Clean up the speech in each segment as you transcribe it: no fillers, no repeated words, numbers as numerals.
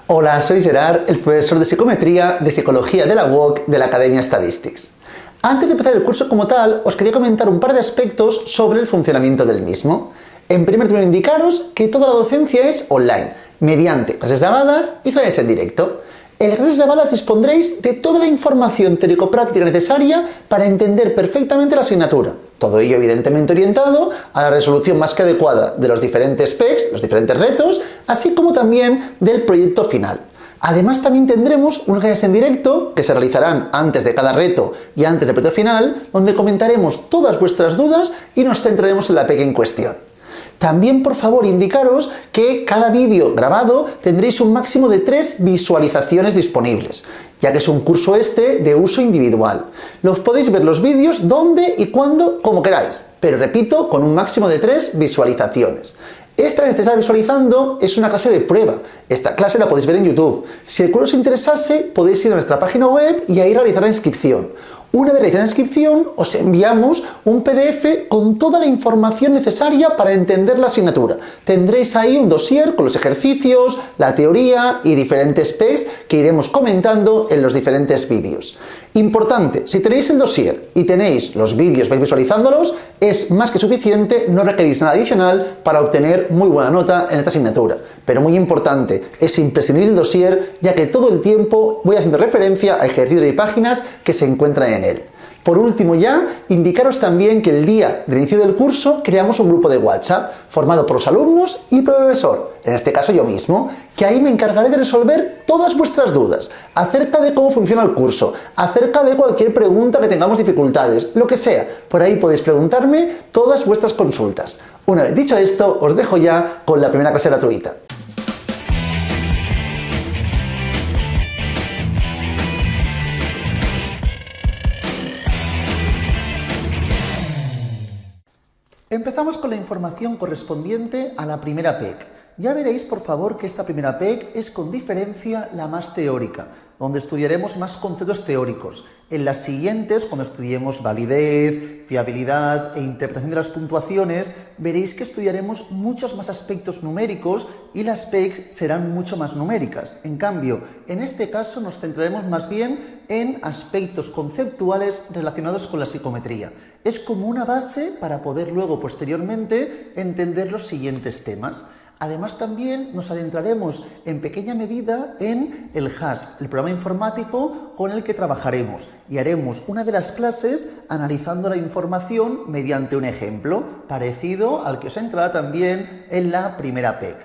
Hola, soy Gerard, el profesor de Psicometría de Psicología de la UOC de la Academia Statistics. Antes de empezar el curso como tal, os quería comentar un par de aspectos sobre el funcionamiento del mismo. En primer lugar, indicaros que toda la docencia es online, mediante clases grabadas y clases en directo. En las clases grabadas dispondréis de toda la información teórico-práctica necesaria para entender perfectamente la asignatura. Todo ello evidentemente orientado a la resolución más que adecuada de los diferentes PECs, los diferentes retos, así como también del proyecto final. Además también tendremos unas clases en directo que se realizarán antes de cada reto y antes del proyecto final, donde comentaremos todas vuestras dudas y nos centraremos en la PEC en cuestión. También, por favor, indicaros que cada vídeo grabado tendréis un máximo de 3 visualizaciones disponibles, ya que es un curso de uso individual. Los podéis ver los vídeos donde y cuando, como queráis, pero repito, con un máximo de 3 visualizaciones. Esta que estáis visualizando es una clase de prueba. Esta clase la podéis ver en YouTube. Si el curso os interesase, podéis ir a nuestra página web y ahí realizar la inscripción. Una vez realizada la inscripción, os enviamos un PDF con toda la información necesaria para entender la asignatura. Tendréis ahí un dossier con los ejercicios, la teoría y diferentes PECs que iremos comentando en los diferentes vídeos. Importante, si tenéis el dossier y tenéis los vídeos, vais visualizándolos, es más que suficiente, no requerís nada adicional para obtener muy buena nota en esta asignatura. Pero muy importante, es imprescindible el dossier, ya que todo el tiempo voy haciendo referencia a ejercicios y páginas que se encuentran en él. Por último ya, indicaros también que el día del inicio del curso creamos un grupo de WhatsApp formado por los alumnos y profesor, en este caso yo mismo, que ahí me encargaré de resolver todas vuestras dudas acerca de cómo funciona el curso, acerca de cualquier pregunta que tengamos dificultades, lo que sea. Por ahí podéis preguntarme todas vuestras consultas. Una vez dicho esto, os dejo ya con la primera clase gratuita. Empezamos con la información correspondiente a la primera PEC. Ya veréis, por favor, que esta primera PEC es con diferencia la más teórica, donde estudiaremos más conceptos teóricos. En las siguientes, cuando estudiemos validez, fiabilidad e interpretación de las puntuaciones, veréis que estudiaremos muchos más aspectos numéricos y las PECs serán mucho más numéricas. En cambio, en este caso nos centraremos más bien en aspectos conceptuales relacionados con la psicometría. Es como una base para poder luego, posteriormente, entender los siguientes temas. Además, también nos adentraremos en pequeña medida en el HASP, el programa informático con el que trabajaremos, y haremos una de las clases analizando la información mediante un ejemplo, parecido al que os entrará también en la primera PEC.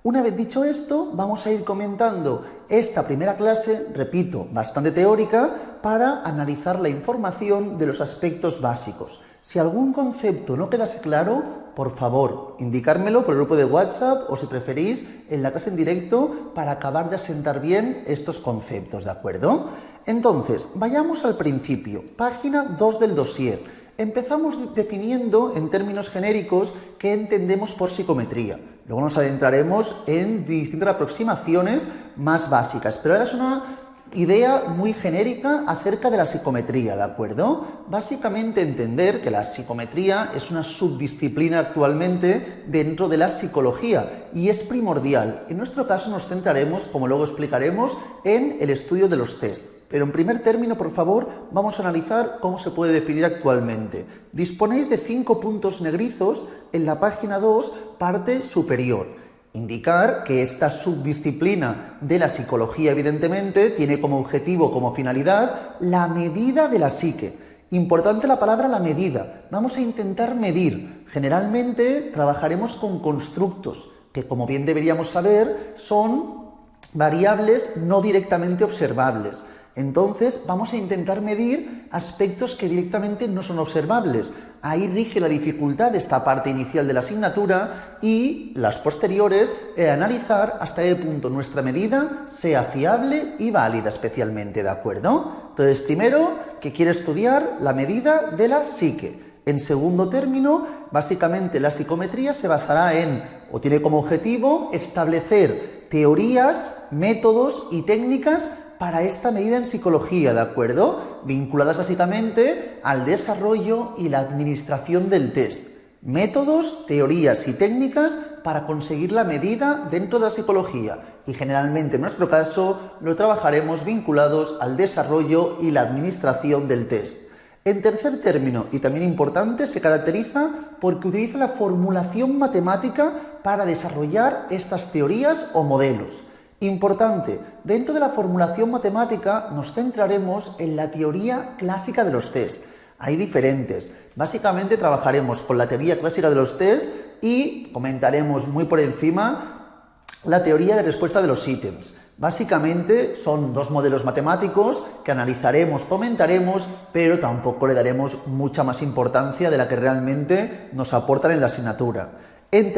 Una vez dicho esto, vamos a ir comentando esta primera clase, repito, bastante teórica, para analizar la información de los aspectos básicos. Si algún concepto no quedase claro, por favor, indicármelo por el grupo de WhatsApp o, si preferís, en la clase en directo para acabar de asentar bien estos conceptos, ¿de acuerdo? Entonces, vayamos al principio, página 2 del dossier. Empezamos definiendo en términos genéricos qué entendemos por psicometría. Luego nos adentraremos en distintas aproximaciones más básicas, pero ahora es una idea muy genérica acerca de la psicometría, ¿de acuerdo? Básicamente entender que la psicometría es una subdisciplina actualmente dentro de la psicología y es primordial. En nuestro caso nos centraremos, como luego explicaremos, en el estudio de los test. Pero en primer término, por favor, vamos a analizar cómo se puede definir actualmente. Disponéis de 5 puntos negrizos en la página 2, parte superior. Indicar que esta subdisciplina de la psicología, evidentemente, tiene como objetivo, como finalidad, la medida de la psique. Importante la palabra la medida. Vamos a intentar medir. Generalmente trabajaremos con constructos, que como bien deberíamos saber, son variables no directamente observables. Entonces vamos a intentar medir aspectos que directamente no son observables. Ahí rige la dificultad de esta parte inicial de la asignatura y las posteriores, analizar hasta qué punto nuestra medida sea fiable y válida especialmente, ¿de acuerdo? Entonces, primero, que quiere estudiar la medida de la psique. En segundo término, básicamente la psicometría se basará en, o tiene como objetivo, establecer teorías, métodos y técnicas para esta medida en psicología, ¿de acuerdo? Vinculadas básicamente al desarrollo y la administración del test. métodos, teorías y técnicas para conseguir la medida dentro de la psicología y generalmente en nuestro caso lo trabajaremos vinculados al desarrollo y la administración del test. En tercer término, y también importante, se caracteriza porque utiliza la formulación matemática para desarrollar estas teorías o modelos. Importante, dentro de la formulación matemática nos centraremos en la teoría clásica de los test. Hay diferentes. Básicamente trabajaremos con la teoría clásica de los test y comentaremos muy por encima la teoría de respuesta de los ítems. Básicamente son dos modelos matemáticos que analizaremos, comentaremos, pero tampoco le daremos mucha más importancia de la que realmente nos aportan en la asignatura. En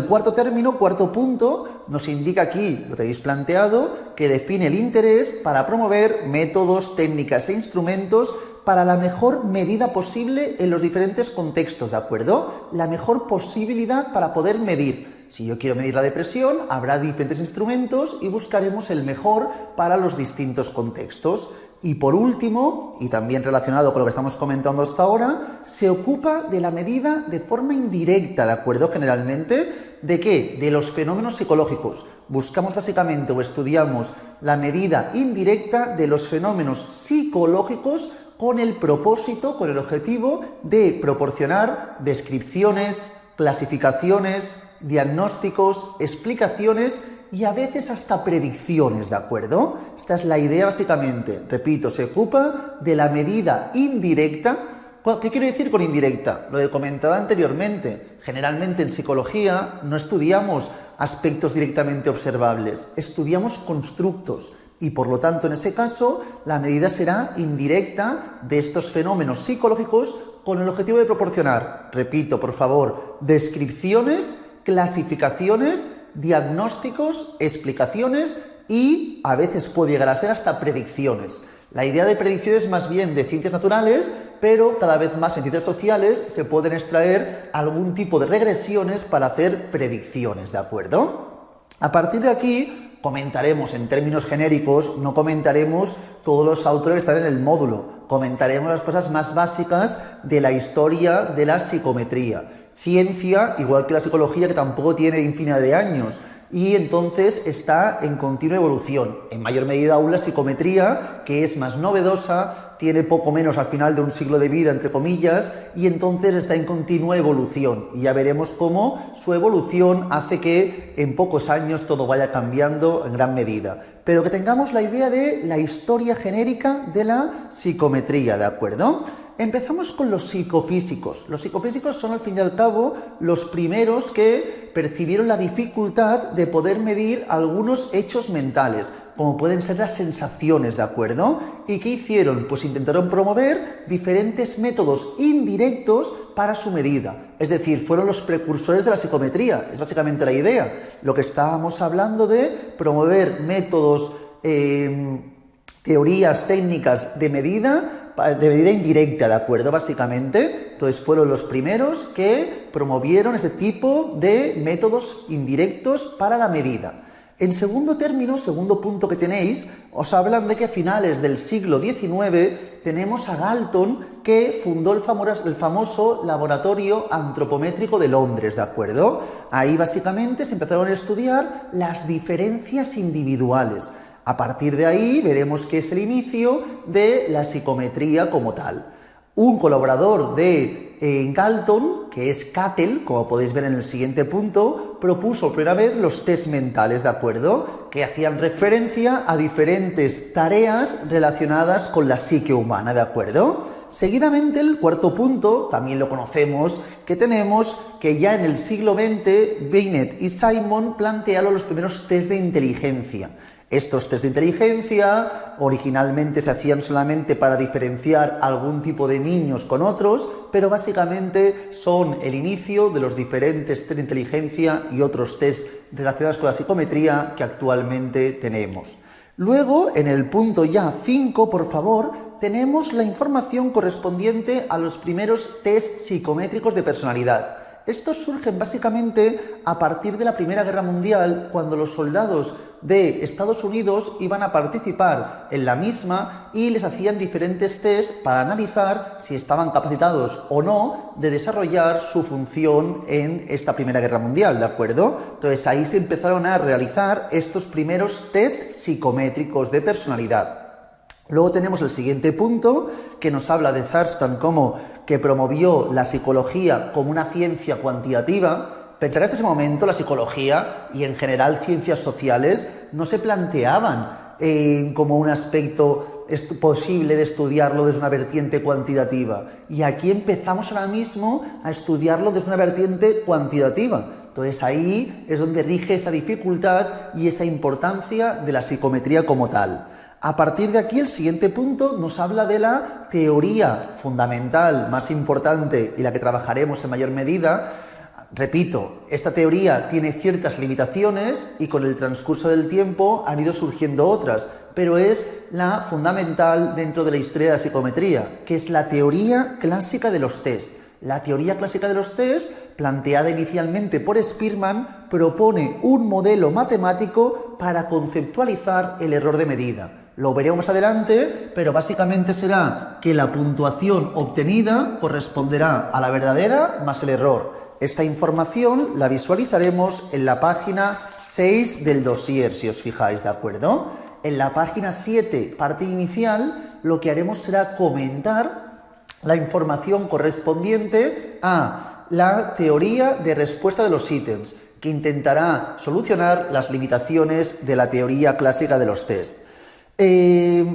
cuarto término, cuarto punto, nos indica aquí, lo tenéis planteado, que define el interés para promover métodos, técnicas e instrumentos para la mejor medida posible en los diferentes contextos, ¿de acuerdo? La mejor posibilidad para poder medir. Si yo quiero medir la depresión, habrá diferentes instrumentos y buscaremos el mejor para los distintos contextos. Y por último, y también relacionado con lo que estamos comentando hasta ahora, se ocupa de la medida de forma indirecta, ¿de acuerdo? Generalmente, ¿de qué? De los fenómenos psicológicos. Buscamos básicamente o estudiamos la medida indirecta de los fenómenos psicológicos con el propósito, con el objetivo de proporcionar descripciones, clasificaciones, diagnósticos, explicaciones y a veces hasta predicciones, ¿de acuerdo? Esta es la idea básicamente. Repito, se ocupa de la medida indirecta. ¿Qué quiero decir con indirecta? Lo he comentado anteriormente. Generalmente en psicología no estudiamos aspectos directamente observables, estudiamos constructos. Y por lo tanto, en ese caso, la medida será indirecta de estos fenómenos psicológicos con el objetivo de proporcionar, repito, por favor, descripciones, clasificaciones, diagnósticos, explicaciones y a veces puede llegar a ser hasta predicciones. La idea de predicciones es más bien de ciencias naturales, pero cada vez más en ciencias sociales se pueden extraer algún tipo de regresiones para hacer predicciones, ¿de acuerdo? A partir de aquí comentaremos en términos genéricos, no comentaremos todos los autores que están en el módulo, comentaremos las cosas más básicas de la historia de la psicometría. Ciencia, igual que la psicología, que tampoco tiene infinidad de años y entonces está en continua evolución. En mayor medida aún la psicometría, que es más novedosa, tiene poco menos al final de un siglo de vida, entre comillas, y entonces está en continua evolución. Y ya veremos cómo su evolución hace que en pocos años todo vaya cambiando en gran medida. Pero que tengamos la idea de la historia genérica de la psicometría, ¿de acuerdo? Empezamos con los psicofísicos. Los psicofísicos son, al fin y al cabo, los primeros que percibieron la dificultad de poder medir algunos hechos mentales, como pueden ser las sensaciones, ¿de acuerdo? ¿Y qué hicieron? Pues intentaron promover diferentes métodos indirectos para su medida. Es decir, fueron los precursores de la psicometría. Es básicamente la idea. Lo que estábamos hablando de promover métodos, teorías, técnicas de medida indirecta, ¿de acuerdo? Básicamente, entonces fueron los primeros que promovieron ese tipo de métodos indirectos para la medida. En segundo término, segundo punto que tenéis, os hablan de que a finales del siglo XIX tenemos a Galton, que fundó el famoso Laboratorio Antropométrico de Londres, ¿de acuerdo? Ahí básicamente se empezaron a estudiar las diferencias individuales. A partir de ahí veremos que es el inicio de la psicometría como tal. Un colaborador de Galton, que es Cattell, como podéis ver en el siguiente punto, propuso por primera vez los test mentales, ¿de acuerdo? Que hacían referencia a diferentes tareas relacionadas con la psique humana, ¿de acuerdo? Seguidamente, el cuarto punto, también lo conocemos, que tenemos que ya en el siglo XX, Binet y Simon plantearon los primeros test de inteligencia. Estos test de inteligencia originalmente se hacían solamente para diferenciar algún tipo de niños con otros, pero básicamente son el inicio de los diferentes test de inteligencia y otros test relacionados con la psicometría que actualmente tenemos. Luego, en el punto ya 5, por favor, tenemos la información correspondiente a los primeros test psicométricos de personalidad. Estos surgen básicamente a partir de la Primera Guerra Mundial, cuando los soldados de Estados Unidos iban a participar en la misma y les hacían diferentes test para analizar si estaban capacitados o no de desarrollar su función en esta Primera Guerra Mundial, ¿de acuerdo? Entonces ahí se empezaron a realizar estos primeros test psicométricos de personalidad. Luego tenemos el siguiente punto, que nos habla de Thurston como que promovió la psicología como una ciencia cuantitativa. Pensar que hasta ese momento la psicología y en general ciencias sociales no se planteaban como un aspecto posible de estudiarlo desde una vertiente cuantitativa. Y aquí empezamos ahora mismo a estudiarlo desde una vertiente cuantitativa. Entonces ahí es donde rige esa dificultad y esa importancia de la psicometría como tal. A partir de aquí, el siguiente punto nos habla de la teoría fundamental más importante y la que trabajaremos en mayor medida. Repito, esta teoría tiene ciertas limitaciones y con el transcurso del tiempo han ido surgiendo otras, pero es la fundamental dentro de la historia de la psicometría, que es la teoría clásica de los test. La teoría clásica de los test, planteada inicialmente por Spearman, propone un modelo matemático para conceptualizar el error de medida. Lo veremos más adelante, pero básicamente será que la puntuación obtenida corresponderá a la verdadera más el error. Esta información la visualizaremos en la página 6 del dossier, si os fijáis, ¿de acuerdo? En la página 7, parte inicial, lo que haremos será comentar la información correspondiente a la teoría de respuesta de los ítems, que intentará solucionar las limitaciones de la teoría clásica de los test.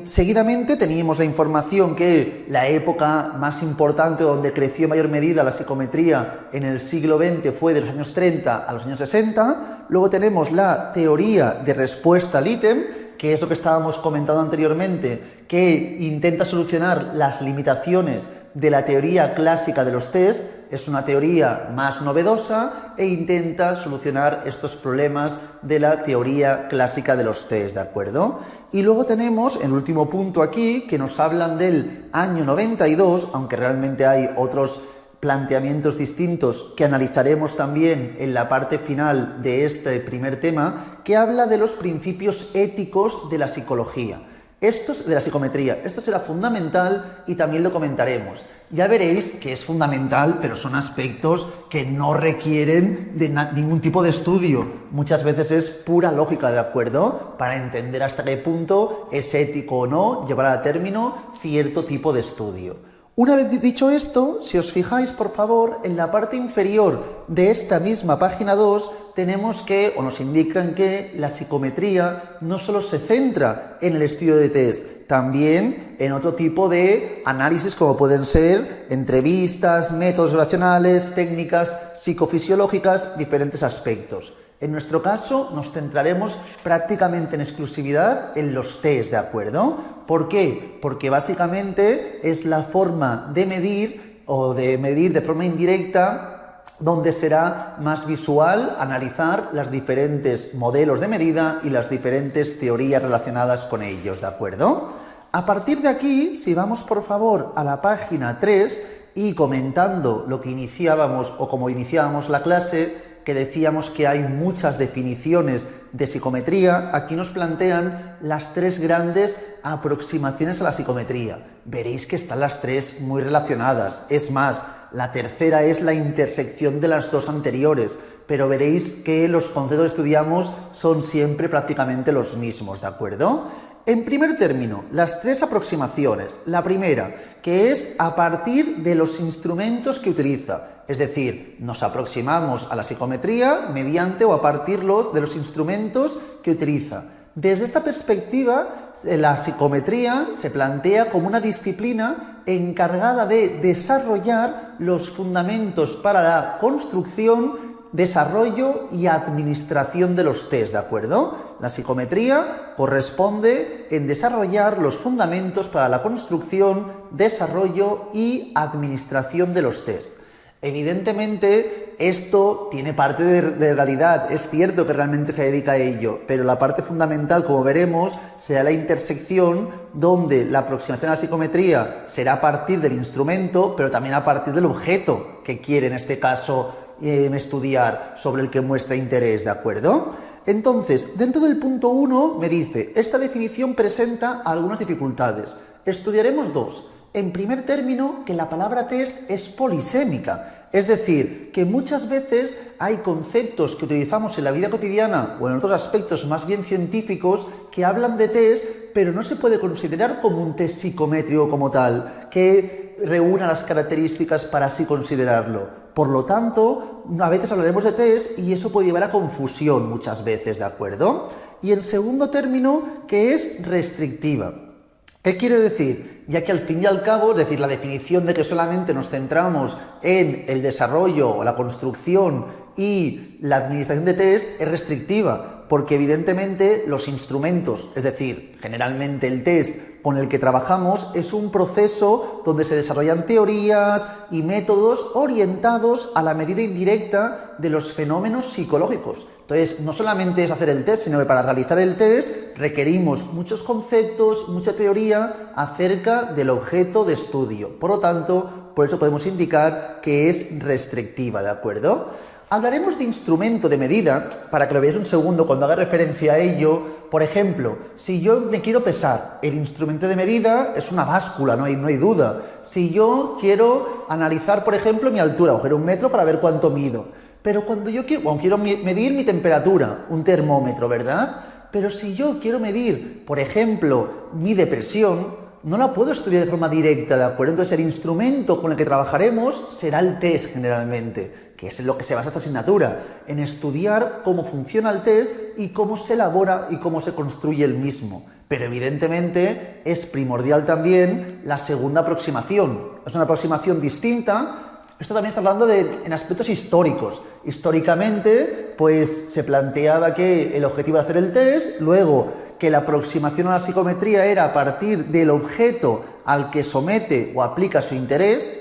Seguidamente teníamos la información que la época más importante donde creció en mayor medida la psicometría en el siglo XX fue de los años 30 a los años 60. Luego tenemos la teoría de respuesta al ítem, que es lo que estábamos comentando anteriormente, que intenta solucionar las limitaciones de la teoría clásica de los test. Es una teoría más novedosa e intenta solucionar estos problemas de la teoría clásica de los test, ¿de acuerdo? Y luego tenemos el último punto aquí, que nos hablan del año 92, aunque realmente hay otros planteamientos distintos que analizaremos también en la parte final de este primer tema, que habla de los principios éticos de la psicología. De la psicometría. Esto será fundamental y también lo comentaremos. Ya veréis que es fundamental, pero son aspectos que no requieren de ningún tipo de estudio. Muchas veces es pura lógica, ¿de acuerdo? Para entender hasta qué punto es ético o no llevar a término cierto tipo de estudio. Una vez dicho esto, si os fijáis, por favor, en la parte inferior de esta misma página 2 tenemos que, o nos indican que la psicometría no solo se centra en el estudio de test, también en otro tipo de análisis como pueden ser entrevistas, métodos relacionales, técnicas psicofisiológicas, diferentes aspectos. En nuestro caso nos centraremos prácticamente en exclusividad en los test, ¿de acuerdo? ¿Por qué? Porque básicamente es la forma de medir o de medir de forma indirecta donde será más visual analizar los diferentes modelos de medida y las diferentes teorías relacionadas con ellos, ¿de acuerdo? A partir de aquí, si vamos por favor a la página 3 y comentando lo que iniciábamos o como iniciábamos la clase, que decíamos que hay muchas definiciones de psicometría, aquí nos plantean las tres grandes aproximaciones a la psicometría. Veréis que están las tres muy relacionadas. Es más, la tercera es la intersección de las dos anteriores, pero veréis que los conceptos que estudiamos son siempre prácticamente los mismos, ¿de acuerdo? En primer término, las tres aproximaciones. La primera, que es a partir de los instrumentos que utiliza. Es decir, nos aproximamos a la psicometría mediante o a partir de los instrumentos que utiliza. Desde esta perspectiva, la psicometría se plantea como una disciplina encargada de desarrollar los fundamentos para la construcción, desarrollo y administración de los test, ¿de acuerdo? La psicometría corresponde en desarrollar los fundamentos para la construcción, desarrollo y administración de los test. Evidentemente, esto tiene parte de realidad, es cierto que realmente se dedica a ello, pero la parte fundamental, como veremos, será la intersección donde la aproximación a la psicometría será a partir del instrumento, pero también a partir del objeto que quiere, en este caso, estudiar sobre el que muestra interés, ¿de acuerdo? Entonces, dentro del punto 1 me dice, esta definición presenta algunas dificultades. Estudiaremos dos. En primer término, que la palabra test es polisémica, es decir, que muchas veces hay conceptos que utilizamos en la vida cotidiana o en otros aspectos más bien científicos que hablan de test, pero no se puede considerar como un test psicométrico como tal, que reúna las características para así considerarlo. Por lo tanto, a veces hablaremos de test y eso puede llevar a confusión muchas veces, ¿de acuerdo? Y en segundo término, que es restrictiva. ¿Qué quiere decir? Ya que al fin y al cabo, es decir, la definición de que solamente nos centramos en el desarrollo o la construcción y la administración de test es restrictiva, porque evidentemente los instrumentos, es decir, generalmente el test con el que trabajamos es un proceso donde se desarrollan teorías y métodos orientados a la medida indirecta de los fenómenos psicológicos. Entonces, no solamente es hacer el test, sino que para realizar el test requerimos muchos conceptos, mucha teoría acerca del objeto de estudio. Por lo tanto, por eso podemos indicar que es restrictiva, ¿de acuerdo? Hablaremos de instrumento de medida, para que lo veáis un segundo cuando haga referencia a ello. Por ejemplo, si yo me quiero pesar, el instrumento de medida es una báscula, no hay duda. Si yo quiero analizar, por ejemplo, mi altura, coger un metro para ver cuánto mido. Pero cuando yo quiero medir mi temperatura, un termómetro, ¿verdad? Pero si yo quiero medir, por ejemplo, mi depresión, no la puedo estudiar de forma directa, ¿de acuerdo? Entonces el instrumento con el que trabajaremos será el test generalmente, que es en lo que se basa esta asignatura, en estudiar cómo funciona el test y cómo se elabora y cómo se construye el mismo. Pero evidentemente es primordial también la segunda aproximación. Es una aproximación distinta. Esto también está hablando en aspectos históricos. Históricamente, pues se planteaba que el objetivo de hacer el test, luego que la aproximación a la psicometría era a partir del objeto al que somete o aplica su interés.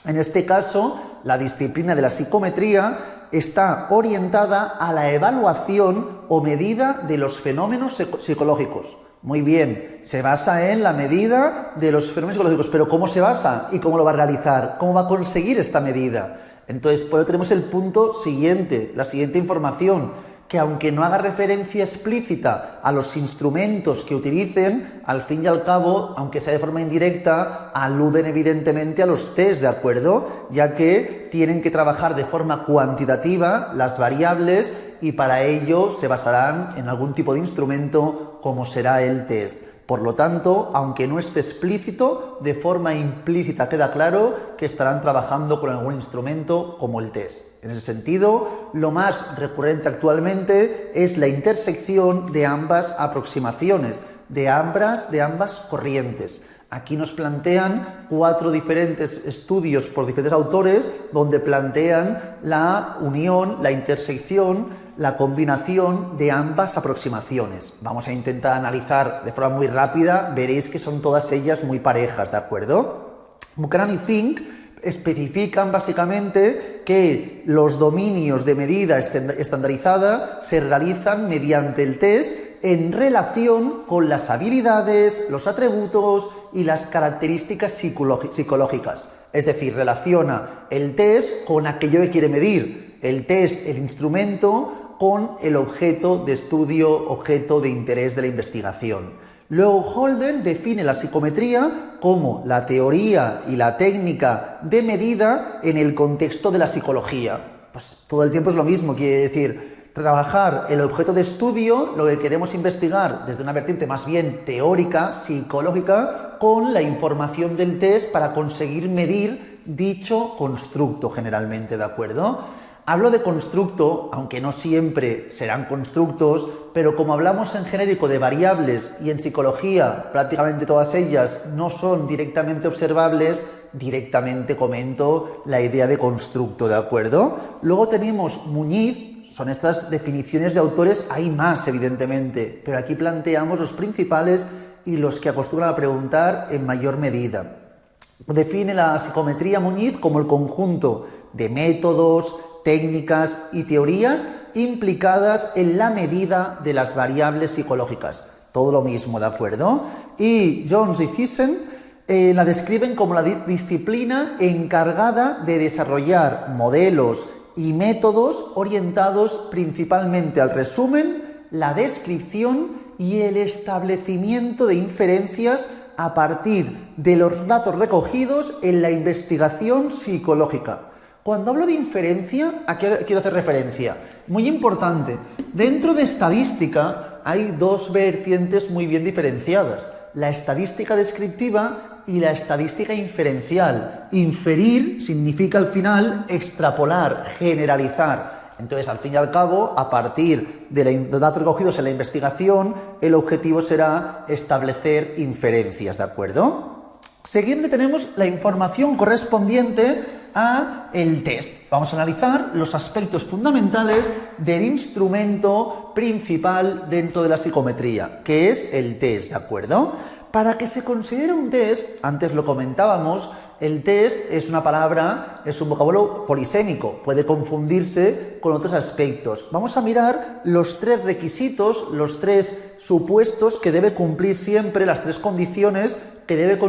En este caso, la disciplina de la psicometría está orientada a la evaluación o medida de los fenómenos psicológicos. Muy bien, se basa en la medida de los fenómenos psicológicos, pero ¿cómo se basa y cómo lo va a realizar? ¿Cómo va a conseguir esta medida? Entonces, por eso tenemos el punto siguiente, la siguiente información, que aunque no haga referencia explícita a los instrumentos que utilicen, al fin y al cabo, aunque sea de forma indirecta, aluden evidentemente a los test, ¿de acuerdo? Ya que tienen que trabajar de forma cuantitativa las variables y para ello se basarán en algún tipo de instrumento como será el test. Por lo tanto, aunque no esté explícito, de forma implícita queda claro que estarán trabajando con algún instrumento como el test. En ese sentido, lo más recurrente actualmente es la intersección de ambas aproximaciones, de ambas corrientes. Aquí nos plantean 4 diferentes estudios por diferentes autores donde plantean la unión, la intersección, la combinación de ambas aproximaciones. Vamos a intentar analizar de forma muy rápida, veréis que son todas ellas muy parejas, ¿de acuerdo? Buchanan y Fink especifican básicamente que los dominios de medida estandarizada se realizan mediante el test en relación con las habilidades, los atributos y las características psicológicas. Es decir, relaciona el test con aquello que quiere medir, el test, el instrumento, con el objeto de estudio, objeto de interés de la investigación. Luego Holden define la psicometría como la teoría y la técnica de medida en el contexto de la psicología. Pues todo el tiempo es lo mismo, quiere decir, trabajar el objeto de estudio, lo que queremos investigar desde una vertiente más bien teórica, psicológica, con la información del test para conseguir medir dicho constructo generalmente, ¿de acuerdo? Hablo de constructo, aunque no siempre serán constructos, pero como hablamos en genérico de variables y en psicología prácticamente todas ellas no son directamente observables, directamente comento la idea de constructo, ¿de acuerdo? Luego tenemos Muñiz, son estas definiciones de autores, hay más evidentemente, pero aquí planteamos los principales y los que acostumbran a preguntar en mayor medida. Define la psicometría Muñiz como el conjunto de métodos, técnicas y teorías implicadas en la medida de las variables psicológicas. Todo lo mismo, ¿de acuerdo? Y Jones y Thyssen la describen como la disciplina encargada de desarrollar modelos y métodos orientados principalmente al resumen, la descripción y el establecimiento de inferencias a partir de los datos recogidos en la investigación psicológica. Cuando hablo de inferencia, ¿a qué quiero hacer referencia? Muy importante, dentro de estadística hay dos vertientes muy bien diferenciadas, la estadística descriptiva y la estadística inferencial. Inferir significa al final extrapolar, generalizar. Entonces, al fin y al cabo, a partir de los datos recogidos en la investigación, el objetivo será establecer inferencias, ¿de acuerdo? Siguiente tenemos la información correspondiente a el test. Vamos a analizar los aspectos fundamentales del instrumento principal dentro de la psicometría, que es el test, ¿de acuerdo? Para que se considere un test, antes lo comentábamos, el test es una palabra, es un vocabulario polisémico, puede confundirse con otros aspectos. Vamos a mirar los tres requisitos, los tres supuestos que debe cumplir siempre, las tres condiciones que debe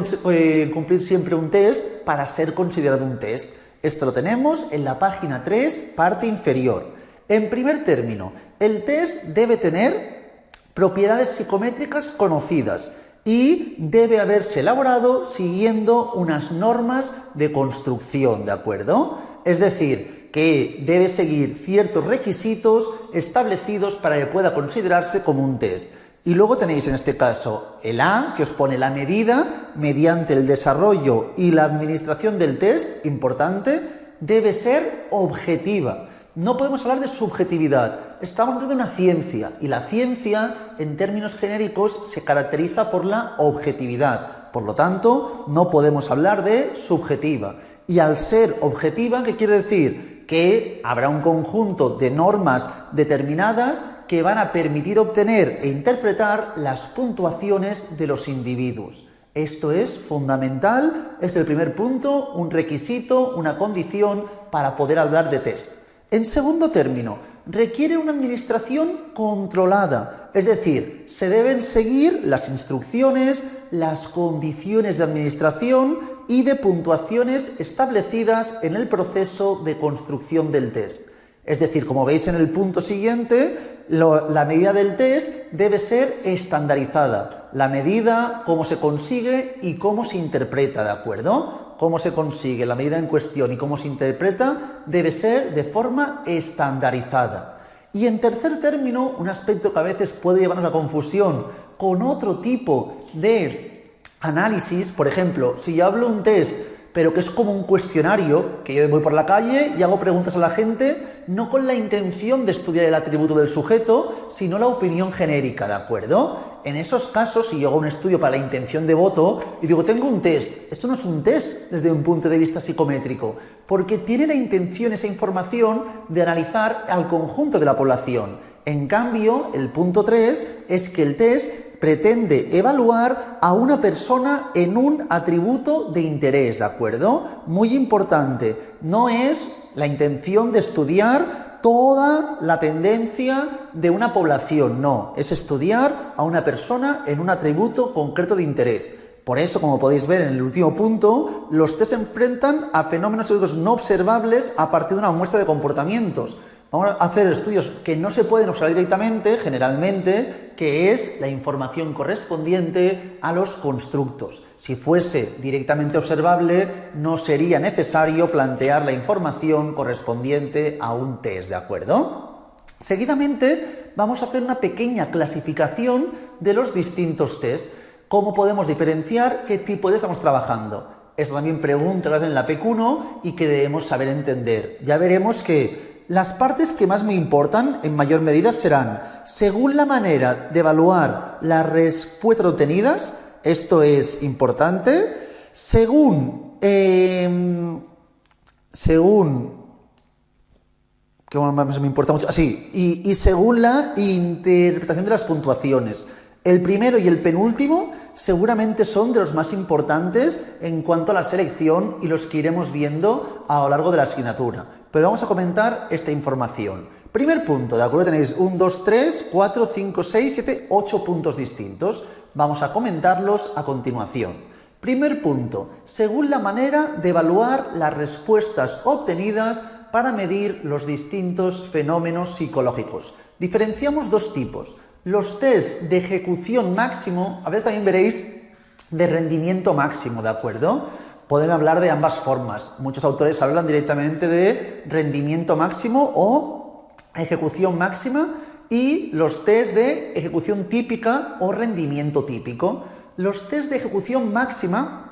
cumplir siempre un test para ser considerado un test. Esto lo tenemos en la página 3, parte inferior. En primer término, el test debe tener propiedades psicométricas conocidas y debe haberse elaborado siguiendo unas normas de construcción, ¿de acuerdo? Es decir, que debe seguir ciertos requisitos establecidos para que pueda considerarse como un test. Y luego tenéis en este caso el A, que os pone la medida mediante el desarrollo y la administración del test, importante, debe ser objetiva. No podemos hablar de subjetividad, estamos hablando de una ciencia y la ciencia en términos genéricos se caracteriza por la objetividad, por lo tanto no podemos hablar de subjetiva. Y al ser objetiva, ¿qué quiere decir? Que habrá un conjunto de normas determinadas que van a permitir obtener e interpretar las puntuaciones de los individuos. Esto es fundamental, es el primer punto, un requisito, una condición para poder hablar de test. En segundo término, requiere una administración controlada, es decir, se deben seguir las instrucciones, las condiciones de administración y de puntuaciones establecidas en el proceso de construcción del test. Es decir, como veis en el punto siguiente, la medida del test debe ser estandarizada. La medida, cómo se consigue y cómo se interpreta, ¿de acuerdo? Cómo se consigue la medida en cuestión y cómo se interpreta debe ser de forma estandarizada. Y en tercer término, un aspecto que a veces puede llevarnos a confusión con otro tipo de análisis, por ejemplo, si yo hablo un test pero que es como un cuestionario, que yo voy por la calle y hago preguntas a la gente, no con la intención de estudiar el atributo del sujeto, sino la opinión genérica, ¿de acuerdo? En esos casos, si yo hago un estudio para la intención de voto y digo, tengo un test, esto no es un test desde un punto de vista psicométrico, porque tiene la intención, esa información, de analizar al conjunto de la población. En cambio, el punto 3 es que el test pretende evaluar a una persona en un atributo de interés, ¿de acuerdo? Muy importante, no es la intención de estudiar toda la tendencia de una población, no, es estudiar a una persona en un atributo concreto de interés. Por eso, como podéis ver en el último punto, los test se enfrentan a fenómenos psicológicos no observables a partir de una muestra de comportamientos. Vamos a hacer estudios que no se pueden observar directamente, generalmente, que es la información correspondiente a los constructos. Si fuese directamente observable, no sería necesario plantear la información correspondiente a un test, ¿de acuerdo? Seguidamente, vamos a hacer una pequeña clasificación de los distintos tests. ¿Cómo podemos diferenciar qué tipo de test estamos trabajando? Esto también pregunta que hacen en la PEC1 y que debemos saber entender. Ya veremos que las partes que más me importan, en mayor medida, serán, según la manera de evaluar las respuestas obtenidas, esto es importante, según ¿qué más me importa mucho? Y según la interpretación de las puntuaciones. El primero y el penúltimo seguramente son de los más importantes en cuanto a la selección y los que iremos viendo a lo largo de la asignatura. Pero vamos a comentar esta información. Primer punto, ¿de acuerdo? Tenéis 1, 2, 3, 4, 5, 6, 7, 8 puntos distintos. Vamos a comentarlos a continuación. Primer punto, según la manera de evaluar las respuestas obtenidas para medir los distintos fenómenos psicológicos. Diferenciamos dos tipos. Los test de ejecución máximo, a veces también veréis de rendimiento máximo, ¿de acuerdo? Pueden hablar de ambas formas. Muchos autores hablan directamente de rendimiento máximo o ejecución máxima y los test de ejecución típica o rendimiento típico. Los test de ejecución máxima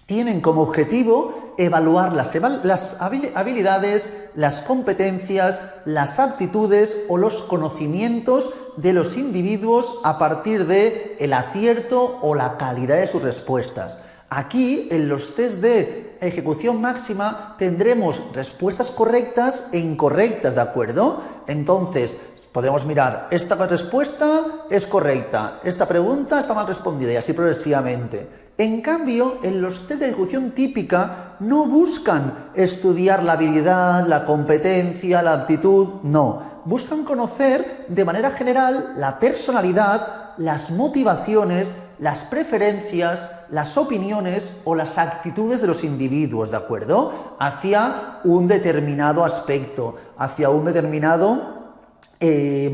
tienen como objetivo evaluar las habilidades, las competencias, las aptitudes o los conocimientos de los individuos a partir del acierto o la calidad de sus respuestas. Aquí, en los test de ejecución máxima, tendremos respuestas correctas e incorrectas, ¿de acuerdo? Entonces, podremos mirar, esta respuesta es correcta, esta pregunta está mal respondida y así progresivamente. En cambio, en los test de ejecución típica no buscan estudiar la habilidad, la competencia, la aptitud, no. Buscan conocer de manera general la personalidad, las motivaciones, las preferencias, las opiniones o las actitudes de los individuos, ¿de acuerdo? Hacia un determinado aspecto, hacia un determinado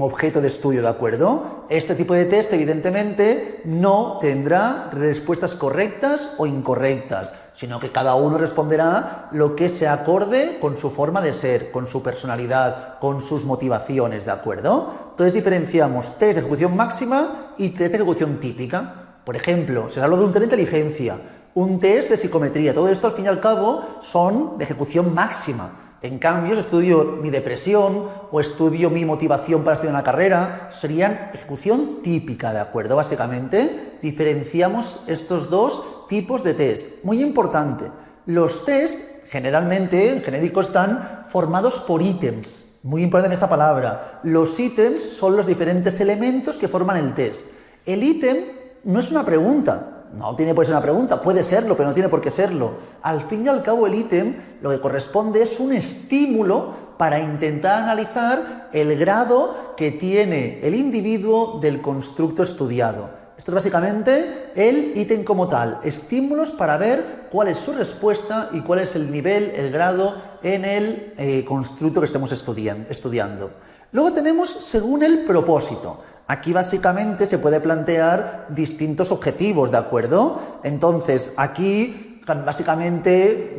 objeto de estudio, ¿de acuerdo? Este tipo de test, evidentemente, no tendrá respuestas correctas o incorrectas, sino que cada uno responderá lo que se acorde con su forma de ser, con su personalidad, con sus motivaciones, ¿de acuerdo? Entonces diferenciamos test de ejecución máxima y test de ejecución típica. Por ejemplo, se habla de un test de inteligencia, un test de psicometría, todo esto al fin y al cabo son de ejecución máxima. En cambio, si estudio mi depresión o estudio mi motivación para estudiar una carrera, serían ejecución típica, ¿de acuerdo? Básicamente, diferenciamos estos dos tipos de test. Muy importante, los test, generalmente, en genérico, están formados por ítems. Muy importante esta palabra. Los ítems son los diferentes elementos que forman el test. El ítem no es una pregunta. No tiene por qué ser una pregunta, puede serlo, pero no tiene por qué serlo. Al fin y al cabo, el ítem lo que corresponde es un estímulo para intentar analizar el grado que tiene el individuo del constructo estudiado. Esto es básicamente el ítem como tal, estímulos para ver cuál es su respuesta y cuál es el nivel, el grado en el constructo que estemos estudiando. Luego tenemos según el propósito. Aquí básicamente se puede plantear distintos objetivos, ¿de acuerdo? Entonces, aquí básicamente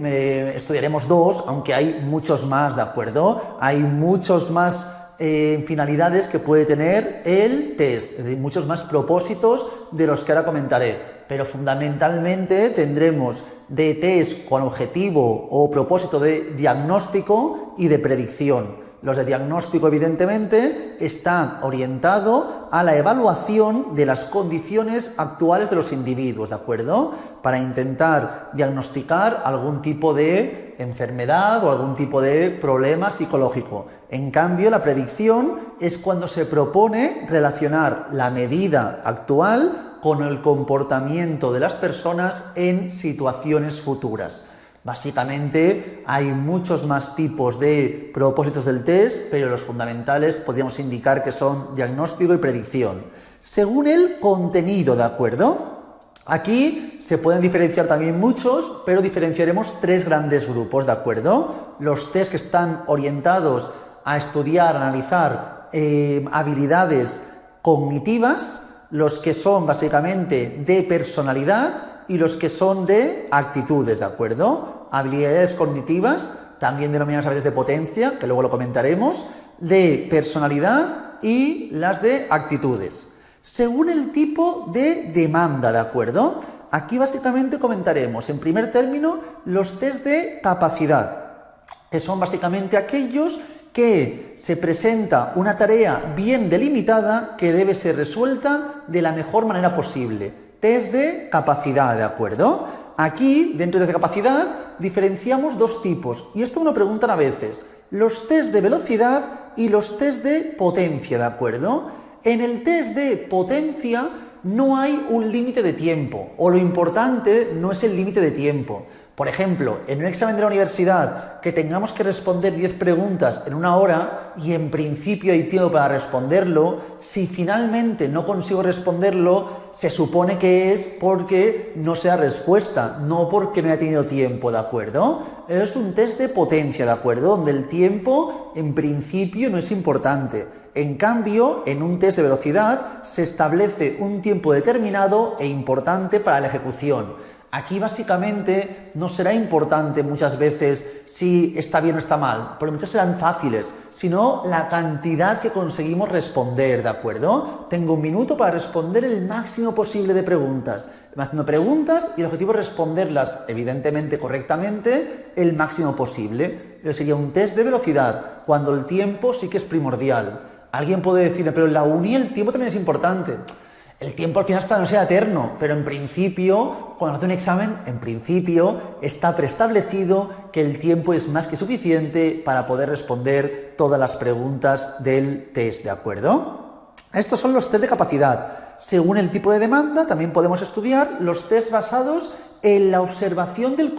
estudiaremos dos, aunque hay muchos más, ¿de acuerdo? Hay muchos más finalidades que puede tener el test, es decir, muchos más propósitos de los que ahora comentaré. Pero fundamentalmente tendremos de test con objetivo o propósito de diagnóstico y de predicción. Los de diagnóstico, evidentemente, están orientados a la evaluación de las condiciones actuales de los individuos, ¿de acuerdo? Para intentar diagnosticar algún tipo de enfermedad o algún tipo de problema psicológico. En cambio, la predicción es cuando se propone relacionar la medida actual con el comportamiento de las personas en situaciones futuras. Básicamente hay muchos más tipos de propósitos del test, pero los fundamentales podríamos indicar que son diagnóstico y predicción. Según el contenido, ¿de acuerdo? Aquí se pueden diferenciar también muchos, pero diferenciaremos tres grandes grupos, ¿de acuerdo? Los test que están orientados a estudiar, analizar habilidades cognitivas, los que son básicamente de personalidad y los que son de actitudes, ¿de acuerdo? Habilidades cognitivas, también denominadas a veces de potencia, que luego lo comentaremos, de personalidad y las de actitudes. Según el tipo de demanda, ¿de acuerdo? Aquí básicamente comentaremos, en primer término, los test de capacidad, que son básicamente aquellos que se presenta una tarea bien delimitada que debe ser resuelta de la mejor manera posible. Test de capacidad, ¿de acuerdo? Aquí, dentro de esta capacidad, diferenciamos dos tipos, y esto me lo preguntan a veces, los test de velocidad y los test de potencia, ¿de acuerdo? En el test de potencia no hay un límite de tiempo, o lo importante no es el límite de tiempo. Por ejemplo, en un examen de la universidad que tengamos que responder 10 preguntas en una hora y en principio hay tiempo para responderlo, si finalmente no consigo responderlo, se supone que es porque no sea respuesta, no porque no haya tenido tiempo, ¿de acuerdo? Es un test de potencia, ¿de acuerdo? Donde el tiempo en principio no es importante. En cambio, en un test de velocidad se establece un tiempo determinado e importante para la ejecución. Aquí básicamente no será importante muchas veces si está bien o está mal, porque muchas serán fáciles, sino la cantidad que conseguimos responder, ¿de acuerdo? Tengo un minuto para responder el máximo posible de preguntas. Me haciendo preguntas y el objetivo es responderlas, evidentemente correctamente, el máximo posible. Eso sería un test de velocidad, cuando el tiempo sí que es primordial. Alguien puede decir, pero en la uni el tiempo también es importante. El tiempo al final es para no ser eterno, pero en principio, cuando hace un examen, en principio está preestablecido que el tiempo es más que suficiente para poder responder todas las preguntas del test, ¿de acuerdo? Estos son los test de capacidad. Según el tipo de demanda, también podemos estudiar los test basados en la observación del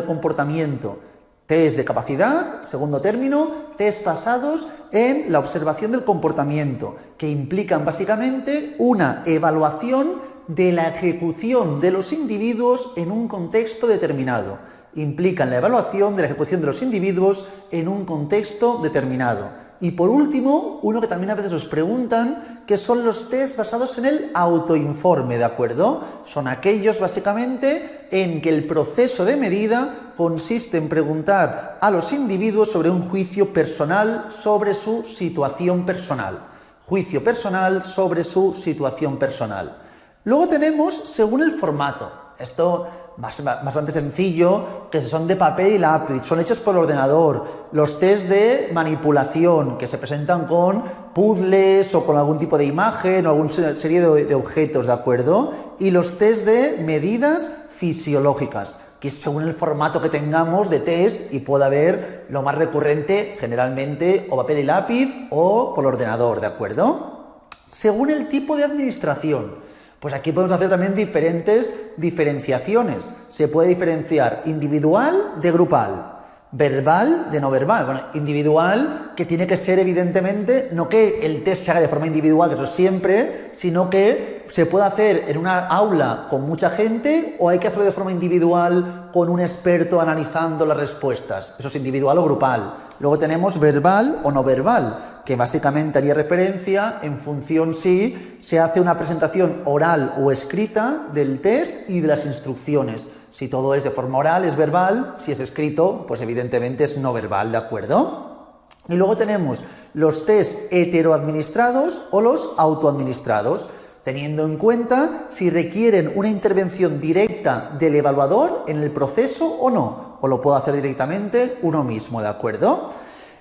comportamiento. Test de capacidad, segundo término, test basados en la observación del comportamiento, que implican básicamente una evaluación de la ejecución de los individuos en un contexto determinado. Implican la evaluación de la ejecución de los individuos en un contexto determinado. Y por último, uno que también a veces nos preguntan, que son los test basados en el autoinforme, ¿de acuerdo? Son aquellos básicamente en que el proceso de medida consiste en preguntar a los individuos sobre un juicio personal sobre su situación personal. Juicio personal sobre su situación personal. Luego tenemos según el formato. Esto bastante sencillo, que son de papel y lápiz, son hechos por ordenador. Los test de manipulación, que se presentan con puzzles o con algún tipo de imagen o alguna serie de objetos, ¿de acuerdo? Y los test de medidas fisiológicas, que es según el formato que tengamos de test y puede haber lo más recurrente, generalmente, o papel y lápiz o por ordenador, ¿de acuerdo? Según el tipo de administración. Pues aquí podemos hacer también diferentes diferenciaciones. Se puede diferenciar individual de grupal, verbal de no verbal. Bueno, individual que tiene que ser evidentemente, no que el test se haga de forma individual, que eso siempre, sino que se puede hacer en una aula con mucha gente o hay que hacerlo de forma individual con un experto analizando las respuestas. Eso es individual o grupal. Luego tenemos verbal o no verbal, que básicamente haría referencia en función si se hace una presentación oral o escrita del test y de las instrucciones. Si todo es de forma oral, es verbal; si es escrito, pues evidentemente es no verbal, ¿de acuerdo? Y luego tenemos los test heteroadministrados o los autoadministrados, teniendo en cuenta si requieren una intervención directa del evaluador en el proceso o no, o lo puede hacer directamente uno mismo, ¿de acuerdo?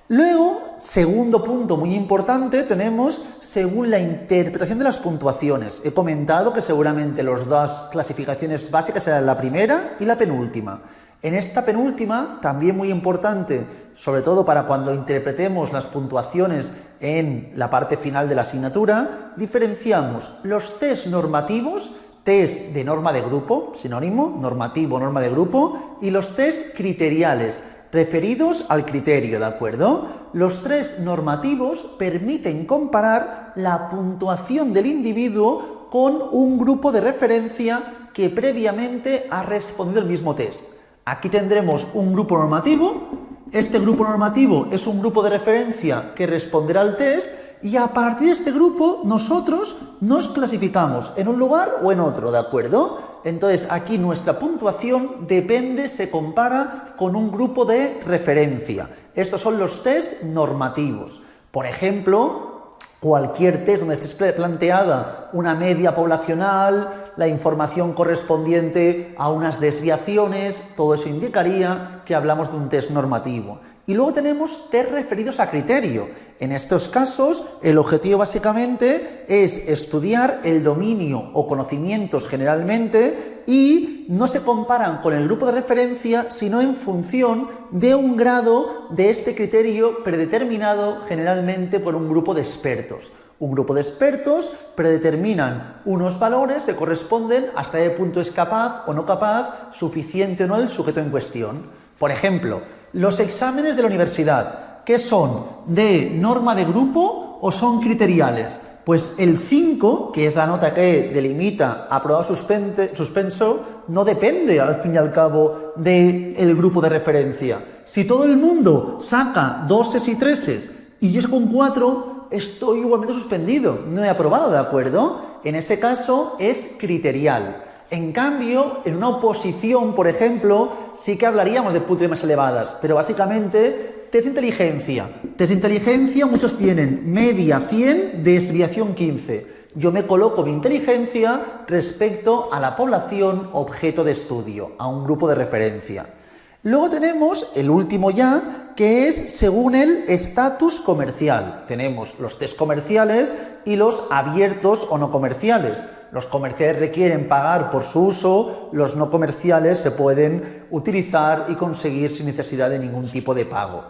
Luego, segundo punto muy importante, tenemos según la interpretación de las puntuaciones. He comentado que seguramente las dos clasificaciones básicas serán la primera y la penúltima. En esta penúltima, también muy importante, sobre todo para cuando interpretemos las puntuaciones en la parte final de la asignatura, diferenciamos los test normativos, test de norma de grupo, sinónimo, normativo, norma de grupo, y los test criteriales, referidos al criterio, ¿de acuerdo? Los test normativos permiten comparar la puntuación del individuo con un grupo de referencia que previamente ha respondido el mismo test. Aquí tendremos un grupo normativo. Este grupo normativo es un grupo de referencia que responderá al test y a partir de este grupo nosotros nos clasificamos en un lugar o en otro, ¿de acuerdo? Entonces aquí nuestra puntuación depende, se compara con un grupo de referencia. Estos son los test normativos. Por ejemplo, cualquier test donde esté planteada una media poblacional, la información correspondiente a unas desviaciones, todo eso indicaría que hablamos de un test normativo. Y luego tenemos test referidos a criterio. En estos casos, el objetivo básicamente es estudiar el dominio o conocimientos generalmente y no se comparan con el grupo de referencia, sino en función de un grado de este criterio predeterminado generalmente por un grupo de expertos. Un grupo de expertos predeterminan unos valores que corresponden hasta qué punto es capaz o no capaz, suficiente o no el sujeto en cuestión. Por ejemplo, los exámenes de la universidad, ¿qué son? ¿De norma de grupo o son criteriales? Pues el 5, que es la nota que delimita aprobado suspenso, no depende al fin y al cabo del grupo de referencia. Si todo el mundo saca 2 y 3 y yo saco un 4, estoy igualmente suspendido, no he aprobado, ¿de acuerdo? En ese caso es criterial. En cambio, en una oposición, por ejemplo, sí que hablaríamos de puntuaciones más elevadas, pero básicamente test de inteligencia. Test de inteligencia muchos tienen media 100, desviación 15. Yo me coloco mi inteligencia respecto a la población objeto de estudio, a un grupo de referencia. Luego tenemos el último ya, que es según el estatus comercial. Tenemos los test comerciales y los abiertos o no comerciales. Los comerciales requieren pagar por su uso, los no comerciales se pueden utilizar y conseguir sin necesidad de ningún tipo de pago.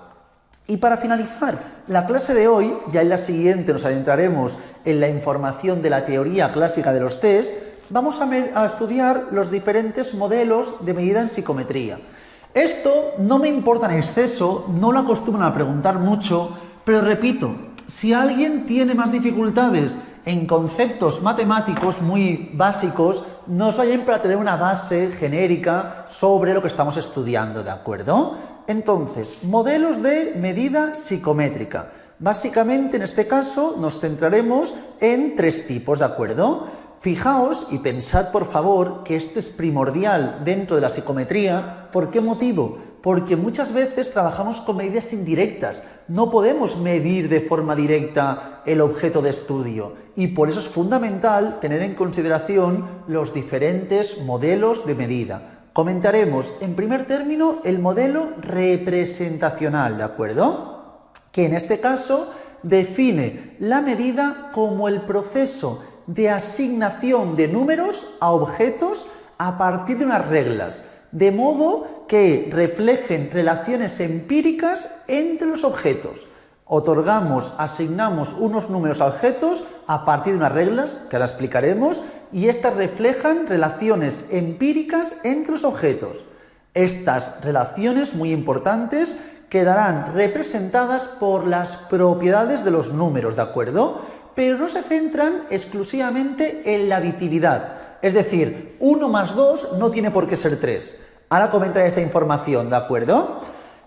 Y para finalizar la clase de hoy, ya en la siguiente nos adentraremos en la información de la teoría clásica de los test, vamos a estudiar los diferentes modelos de medida en psicometría. Esto no me importa en exceso, no lo acostumbran a preguntar mucho, pero repito, si alguien tiene más dificultades en conceptos matemáticos muy básicos, nos vayan para tener una base genérica sobre lo que estamos estudiando, ¿de acuerdo? Entonces, modelos de medida psicométrica. Básicamente, en este caso, nos centraremos en 3 tipos, ¿de acuerdo? Fijaos y pensad, por favor, que esto es primordial dentro de la psicometría. ¿Por qué motivo? Porque muchas veces trabajamos con medidas indirectas. No podemos medir de forma directa el objeto de estudio y por eso es fundamental tener en consideración los diferentes modelos de medida. Comentaremos, en primer término, el modelo representacional, ¿de acuerdo? Que en este caso define la medida como el proceso de asignación de números a objetos a partir de unas reglas, de modo que reflejen relaciones empíricas entre los objetos. Asignamos unos números a objetos a partir de unas reglas, que ahora explicaremos, y estas reflejan relaciones empíricas entre los objetos. Estas relaciones, muy importantes, quedarán representadas por las propiedades de los números, ¿de acuerdo? Pero no se centran exclusivamente en la aditividad. Es decir, 1 más 2 no tiene por qué ser 3. Ahora comentaré esta información, ¿de acuerdo?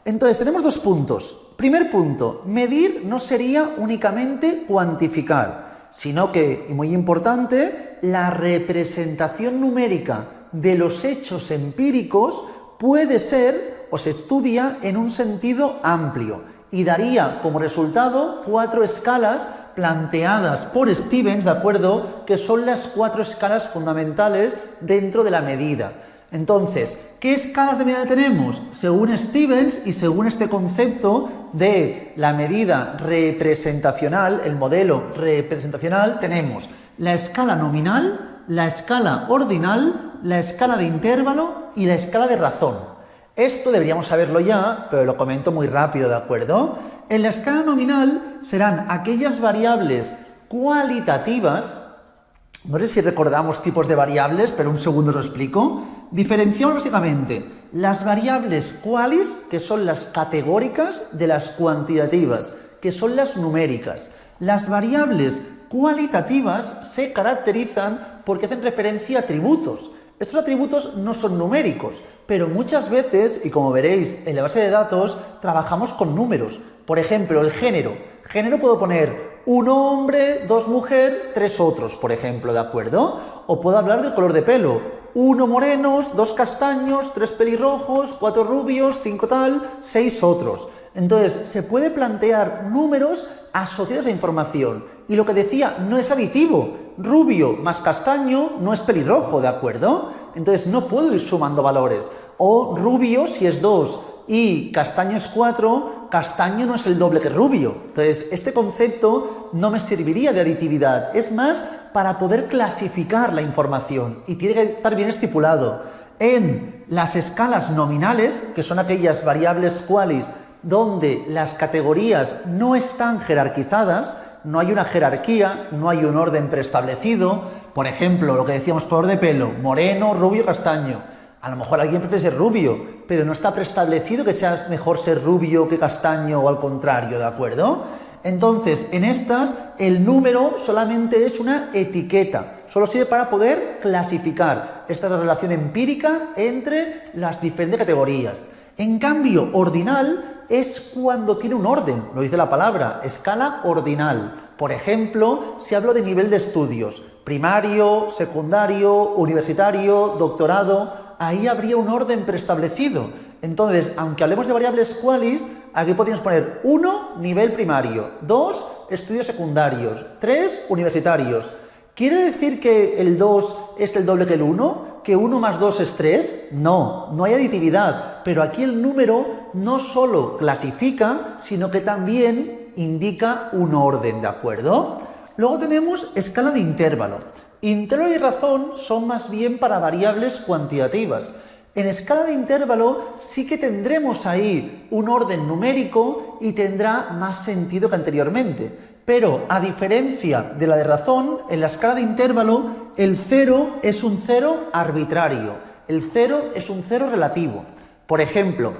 Entonces, tenemos 2 puntos. Primer punto, medir no sería únicamente cuantificar, sino que, y muy importante, la representación numérica de los hechos empíricos puede ser o se estudia en un sentido amplio y daría como resultado 4 escalas planteadas por Stevens, ¿de acuerdo?, que son las 4 escalas fundamentales dentro de la medida. Entonces, ¿qué escalas de medida tenemos? Según Stevens y según este concepto de la medida representacional, el modelo representacional, tenemos la escala nominal, la escala ordinal, la escala de intervalo y la escala de razón. Esto deberíamos saberlo ya, pero lo comento muy rápido, ¿de acuerdo? En la escala nominal serán aquellas variables cualitativas. No sé si recordamos tipos de variables, pero un segundo os lo explico. Diferenciamos básicamente las variables qualis, que son las categóricas, de las cuantitativas, que son las numéricas. Las variables cualitativas se caracterizan porque hacen referencia a atributos. Estos atributos no son numéricos, pero muchas veces, y como veréis en la base de datos, trabajamos con números. Por ejemplo, el género. Género puedo poner 1 hombre, 2 mujer, 3 otros, por ejemplo, ¿de acuerdo? O puedo hablar del color de pelo. 1 morenos, 2 castaños, 3 pelirrojos, 4 rubios, 5 tal, 6 otros. Entonces, se puede plantear números asociados a información. Y lo que decía, no es aditivo. Rubio más castaño no es pelirrojo, ¿de acuerdo? Entonces, no puedo ir sumando valores. O rubio, si es 2 y castaño es 4, castaño no es el doble que rubio. Entonces, este concepto no me serviría de aditividad. Es más para poder clasificar la información y tiene que estar bien estipulado. En las escalas nominales, que son aquellas variables qualis donde las categorías no están jerarquizadas, No hay una jerarquía, no hay un orden preestablecido. Por ejemplo, lo que decíamos, color de pelo, moreno, rubio, castaño. A lo mejor alguien prefiere ser rubio, pero no está preestablecido que sea mejor ser rubio que castaño o al contrario, ¿de acuerdo? Entonces, en estas, el número solamente es una etiqueta, solo sirve para poder clasificar esta relación empírica entre las diferentes categorías. En cambio, ordinal es cuando tiene un orden, lo dice la palabra, escala ordinal. Por ejemplo, si hablo de nivel de estudios, primario, secundario, universitario, doctorado, ahí habría un orden preestablecido. Entonces, aunque hablemos de variables qualis, aquí podríamos poner 1, nivel primario, 2, estudios secundarios, 3, universitarios. ¿Quiere decir que el 2 es el doble que el 1? ¿Que 1 más 2 es 3? No, no hay aditividad, pero aquí el número no solo clasifica, sino que también indica un orden, ¿de acuerdo? Luego tenemos escala de intervalo. Intervalo y razón son más bien para variables cuantitativas. En escala de intervalo sí que tendremos ahí un orden numérico y tendrá más sentido que anteriormente. Pero, a diferencia de la de razón, en la escala de intervalo, el 0 es un 0 arbitrario. El 0 es un 0 relativo. Por ejemplo,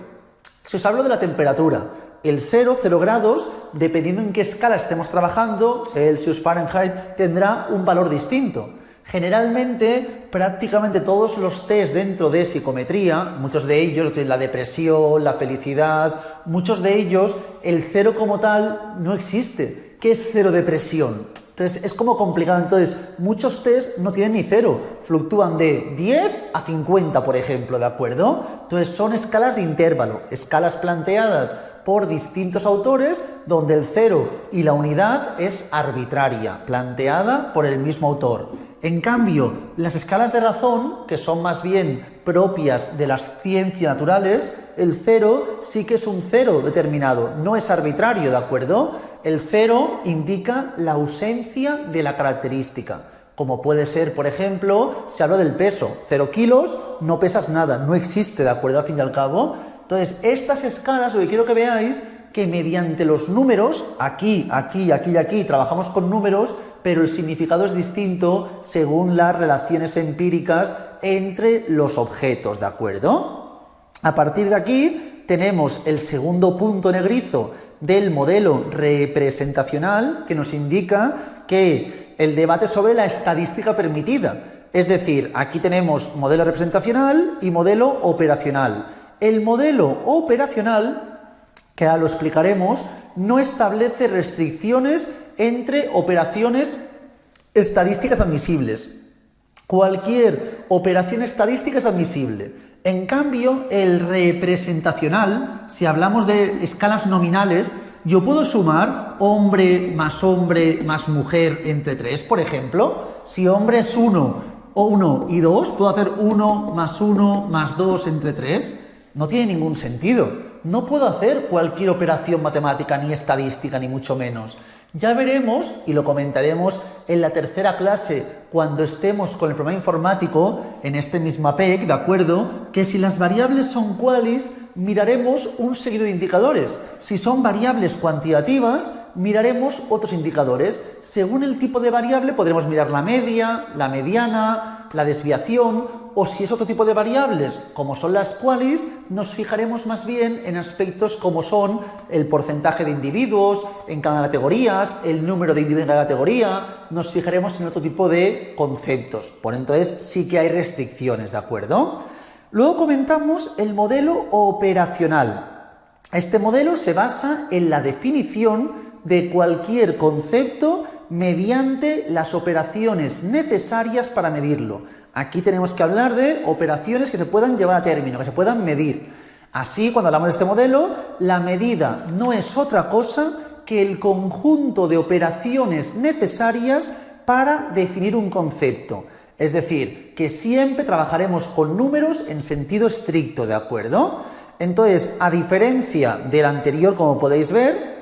si os hablo de la temperatura, el 0 grados, dependiendo en qué escala estemos trabajando, Celsius, Fahrenheit, tendrá un valor distinto. Generalmente, prácticamente todos los test dentro de psicometría, muchos de ellos, la depresión, la felicidad, muchos de ellos, el 0 como tal no existe. ¿Qué es 0 depresión? Entonces, es como complicado. Entonces, muchos test no tienen ni 0, fluctúan de 10 a 50, por ejemplo, ¿de acuerdo? Entonces, son escalas de intervalo, escalas planteadas por distintos autores, donde el 0 y la unidad es arbitraria, planteada por el mismo autor. En cambio, las escalas de razón, que son más bien propias de las ciencias naturales, el 0 sí que es un 0 determinado, no es arbitrario, ¿de acuerdo? El 0 indica la ausencia de la característica, como puede ser, por ejemplo, si hablo del peso, 0 kilos, no pesas nada, no existe, ¿de acuerdo? Al fin y al cabo. Entonces, estas escalas, lo que quiero que veáis, que mediante los números, aquí, aquí, aquí y aquí, trabajamos con números, pero el significado es distinto según las relaciones empíricas entre los objetos, ¿de acuerdo? A partir de aquí tenemos el segundo punto negrizo del modelo representacional, que nos indica que el debate sobre la estadística permitida. Es decir, aquí tenemos modelo representacional y modelo operacional. El modelo operacional, que ahora lo explicaremos, no establece restricciones entre operaciones estadísticas admisibles. Cualquier operación estadística es admisible. En cambio, el representacional, si hablamos de escalas nominales, yo puedo sumar hombre más mujer entre 3, por ejemplo. Si hombre es 1 o 1 y 2, puedo hacer 1 más 2 entre 3. No tiene ningún sentido. No puedo hacer cualquier operación matemática ni estadística, ni mucho menos. Ya veremos, y lo comentaremos en la tercera clase, cuando estemos con el programa informático, en este mismo APEC, ¿de acuerdo? Que si las variables son qualis, miraremos un seguido de indicadores. Si son variables cuantitativas, miraremos otros indicadores. Según el tipo de variable, podremos mirar la media, la mediana, la desviación, o si es otro tipo de variables, como son las qualis, nos fijaremos más bien en aspectos como son el porcentaje de individuos en cada categoría, el número de individuos en cada categoría, nos fijaremos en otro tipo de conceptos. Por entonces sí que hay restricciones, ¿de acuerdo? Luego comentamos el modelo operacional. Este modelo se basa en la definición de cualquier concepto mediante las operaciones necesarias para medirlo. Aquí tenemos que hablar de operaciones que se puedan llevar a término, que se puedan medir. Así, cuando hablamos de este modelo, la medida no es otra cosa que el conjunto de operaciones necesarias para definir un concepto. Es decir, que siempre trabajaremos con números en sentido estricto, ¿de acuerdo? Entonces, a diferencia del anterior, como podéis ver,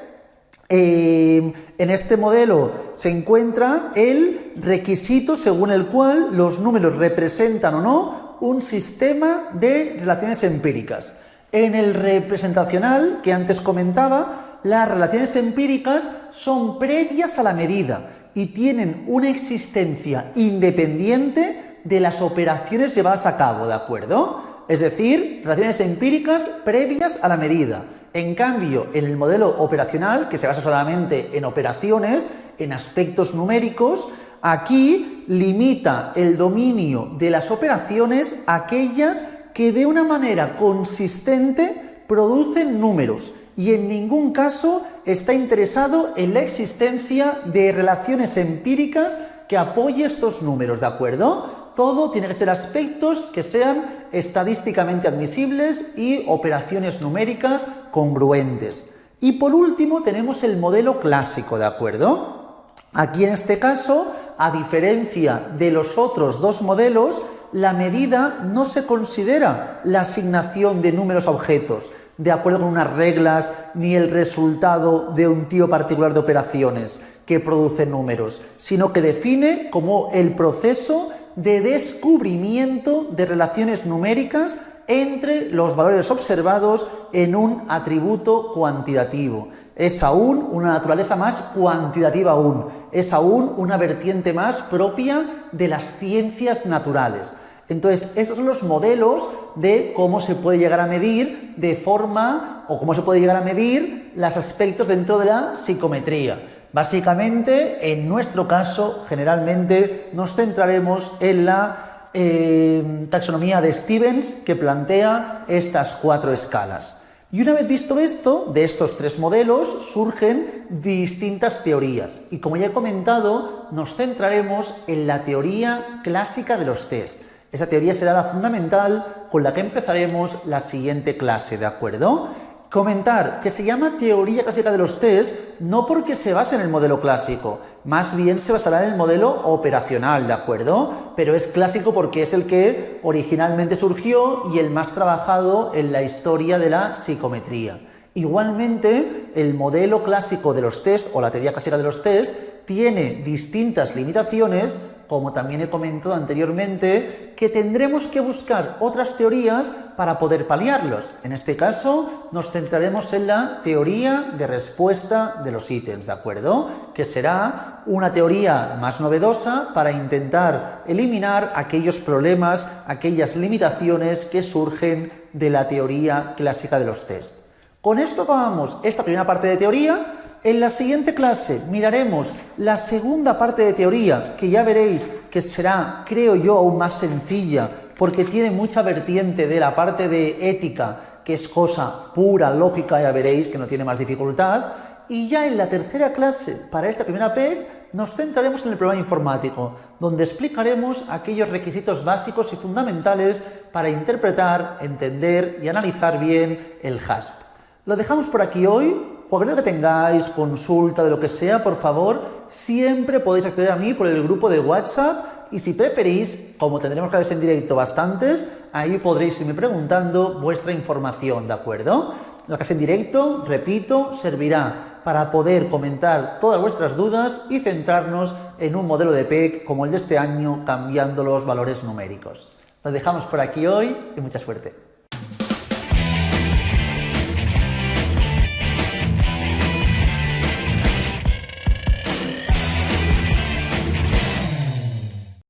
en este modelo se encuentra el requisito según el cual los números representan o no un sistema de relaciones empíricas. En el representacional, que antes comentaba, las relaciones empíricas son previas a la medida y tienen una existencia independiente de las operaciones llevadas a cabo, ¿de acuerdo? Es decir, relaciones empíricas previas a la medida. En cambio, en el modelo operacional, que se basa solamente en operaciones, en aspectos numéricos, aquí limita el dominio de las operaciones a aquellas que de una manera consistente producen números y en ningún caso está interesado en la existencia de relaciones empíricas que apoye estos números, ¿de acuerdo? Todo tiene que ser aspectos que sean estadísticamente admisibles y operaciones numéricas congruentes. Y por último tenemos el modelo clásico, ¿de acuerdo? Aquí en este caso, a diferencia de los otros dos modelos, la medida no se considera la asignación de números a objetos, de acuerdo con unas reglas, ni el resultado de un tipo particular de operaciones que producen números, sino que define como el proceso de descubrimiento de relaciones numéricas entre los valores observados en un atributo cuantitativo. Es aún una naturaleza más cuantitativa aún, es aún una vertiente más propia de las ciencias naturales. Entonces, estos son los modelos de cómo se puede llegar a medir de forma, o cómo se puede llegar a medir los aspectos dentro de la psicometría. Básicamente, en nuestro caso, generalmente nos centraremos en la taxonomía de Stevens, que plantea estas 4 escalas. Y una vez visto esto, de estos 3 modelos surgen distintas teorías. Y como ya he comentado, nos centraremos en la teoría clásica de los test. Esa teoría será la fundamental con la que empezaremos la siguiente clase, ¿de acuerdo? Comentar que se llama teoría clásica de los test no porque se base en el modelo clásico, más bien se basará en el modelo operacional, ¿de acuerdo? Pero es clásico porque es el que originalmente surgió y el más trabajado en la historia de la psicometría. Igualmente, el modelo clásico de los test o la teoría clásica de los test tiene distintas limitaciones, como también he comentado anteriormente, que tendremos que buscar otras teorías para poder paliarlos. En este caso, nos centraremos en la teoría de respuesta de los ítems, ¿de acuerdo? Que será una teoría más novedosa para intentar eliminar aquellos problemas, aquellas limitaciones que surgen de la teoría clásica de los test. Con esto acabamos esta primera parte de teoría. En la siguiente clase miraremos la segunda parte de teoría, que ya veréis que será, creo yo, aún más sencilla, porque tiene mucha vertiente de la parte de ética, que es cosa pura, lógica, ya veréis que no tiene más dificultad. Y ya en la tercera clase, para esta primera PEC, nos centraremos en el problema informático, donde explicaremos aquellos requisitos básicos y fundamentales para interpretar, entender y analizar bien el HASP. Lo dejamos por aquí hoy. Cualquier que tengáis, consulta, de lo que sea, por favor, siempre podéis acceder a mí por el grupo de WhatsApp y si preferís, como tendremos clases en directo bastantes, ahí podréis irme preguntando vuestra información, ¿de acuerdo? La clase en directo, repito, servirá para poder comentar todas vuestras dudas y centrarnos en un modelo de PEC como el de este año, cambiando los valores numéricos. Lo dejamos por aquí hoy y mucha suerte.